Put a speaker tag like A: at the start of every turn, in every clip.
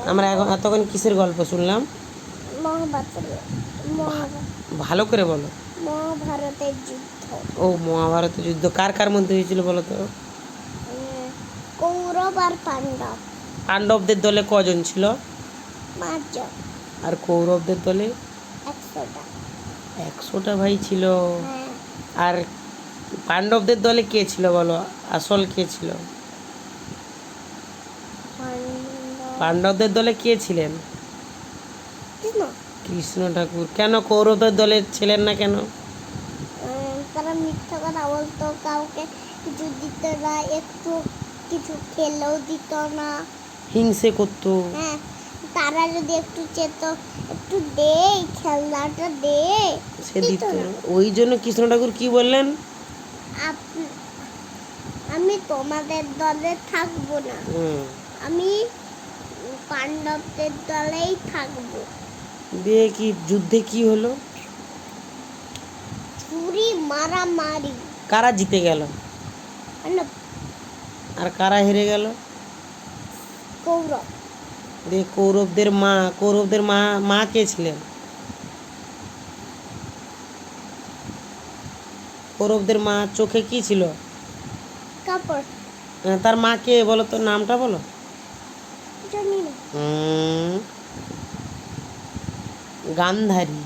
A: আমরা এখন এতক্ষণ কিসের গল্প শুনলাম? ভালো করে বলো।
B: মহাভারতের যুদ্ধ।
A: ও, মহাভারতের যুদ্ধ কার কার মধ্যে হয়েছিল বলো তো?
B: কৌরব আর পাণ্ডব।
A: পাণ্ডবদের দলে কজন ছিল?
B: 5 জন।
A: আর কৌরবদের দলে
B: 100টা।
A: 100টা ভাই ছিল।
B: হ্যাঁ।
A: আর পাণ্ডবদের দলে কে ছিল বলো? আসল কে ছিল? পাণ্ডবদের দলে কে ছিলেন?
B: কৃষ্ণ।
A: কৃষ্ণ ঠাকুর। কেন কৌরবদের দলে ছিলেন না কেন?
B: তারা মিথ্যা কথা বলতো, কাউকে কিছু দিত না, একটু কিছু খেলেও দিত না,
A: হিংসে করতো।
B: হ্যাঁ, তারা যদি একটু চেত, একটু দে খেলনাটা দে,
A: সে দিত না। ওই জন্য কৃষ্ণ ঠাকুর কি বললেন?
B: আমি তোমাদের দলে থাকবো না, আমি পাণ্ডবদের দলেই থাকবো।
A: দিয়ে কি যুদ্ধে কি হলো?
B: ছুরি মারামারি।
A: কারা জিতে গেল?
B: পাণ্ডব।
A: আর কারা হেরে গেল?
B: কৌরব।
A: দিয়ে কৌরবদের মা কে ছিলেন? কৌরবদের মা চোখে কি ছিল?
B: কাপড়।
A: তার মা কে বলো তো, নামটা বলো।
B: জানি না।
A: গান্ধারী।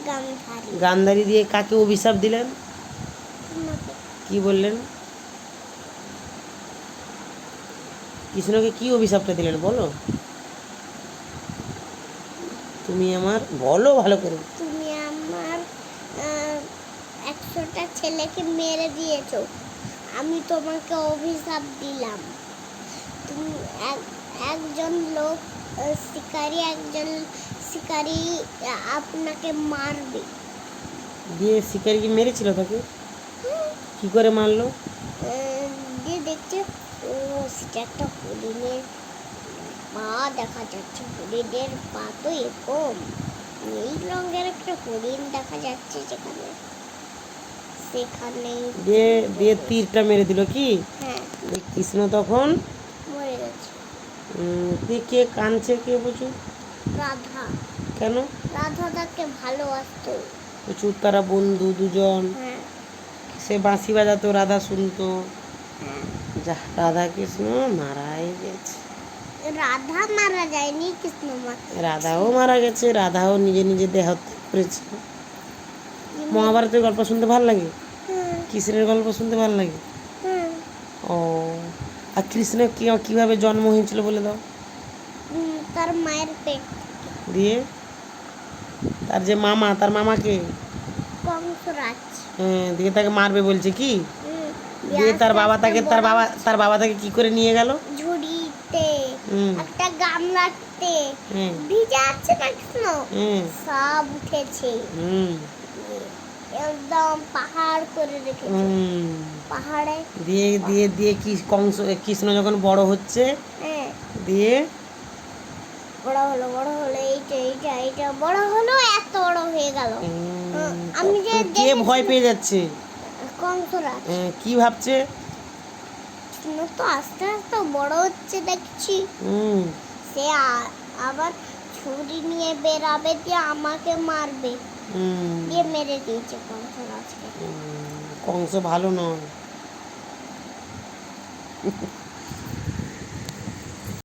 B: গান্ধারী।
A: গান্ধারী দিয়ে কাকে অভিশাপ দিলেন?
B: কৃষ্ণকে।
A: কি বললেন? কৃষ্ণকে কি অভিশাপটা দিলেন বলো? তুমি আমার বলো ভালো করে।
B: তুমি আমার 100টা ছেলেকে মেরে দিয়েছো, আমি তোমাকে অভিশাপ দিলাম। তুমি একজন লোক একজন শিকারী আপনাকে মারবে।
A: দিয়ে শিকারীকে মেরেছিল তাকে? কি করে মারলো?
B: দিয়ে দেখছে ও সেটা একটা হরিণের পা দেখা যাচ্ছে, হরিণের পা তো এরকম নীল রঙের একটা হরিণ দেখা যাচ্ছে সেখানে
A: দিয়ে তীরটা মেরে দিল কি?
B: হ্যাঁ।
A: কৃষ্ণ তখন
B: মরে গেছে।
A: কে কাঁদছে কে বুঝু?
B: রাধা।
A: কেন?
B: রাধা তাকে ভালোবাসতো
A: প্রচুর, তারা বন্ধু দুজন।
B: হ্যাঁ।
A: সে বাঁশি বাজাতো, রাধা শুনতো।
B: হ্যাঁ।
A: যা, রাধা কৃষ্ণ মারাই গেছে।
B: রাধা মারা যায়নি, কৃষ্ণ
A: রাধাও মারা গেছে। রাধাও নিজে নিজে দেহত্যাগ করেছে। মহাভারতের গল্প শুনতে ভালো লাগে? কৃষ্ণের গল্প শুনতে ভালো লাগে? ও, আর কৃষ্ণের কিভাবে জন্ম হয়েছিল বলে দাও।
B: তার মায়ের পেট
A: দিয়ে তার যে মামা, তার মামাকে
B: কংসরাজ।
A: হ্যাঁ, দিয়ে তাকে মারবে বলছে কি? দিয়ে তার বাবা তাকে কি করে নিয়ে গেল?
B: ঝুড়িতে, একটা গামলাতে ভিজে আছে না কৃষ্ণ, সব উঠেছে, একদম পাহাড় করে রেখেছে পাহাড়ে।
A: দিয়ে দিয়ে দিয়ে কি কৃষ্ণ যখন বড় হচ্ছে, দিয়ে
B: বড় হলো এইটা বড় হলো, এত বড় হয়ে গেল। আমি যে
A: কে ভয় পেয়ে যাচ্ছে?
B: কংসরাজ।
A: কি ভাবছে?
B: কৃষ্ণ তো আস্তে আস্তে বড় হচ্ছে দেখছি। সে আবার ছুরি নিয়ে বেরাবে, দিয়ে আমাকে মারবে, দিয়ে মেরে দিয়েছে কংসরাজকে।
A: কংস ভালো নয়।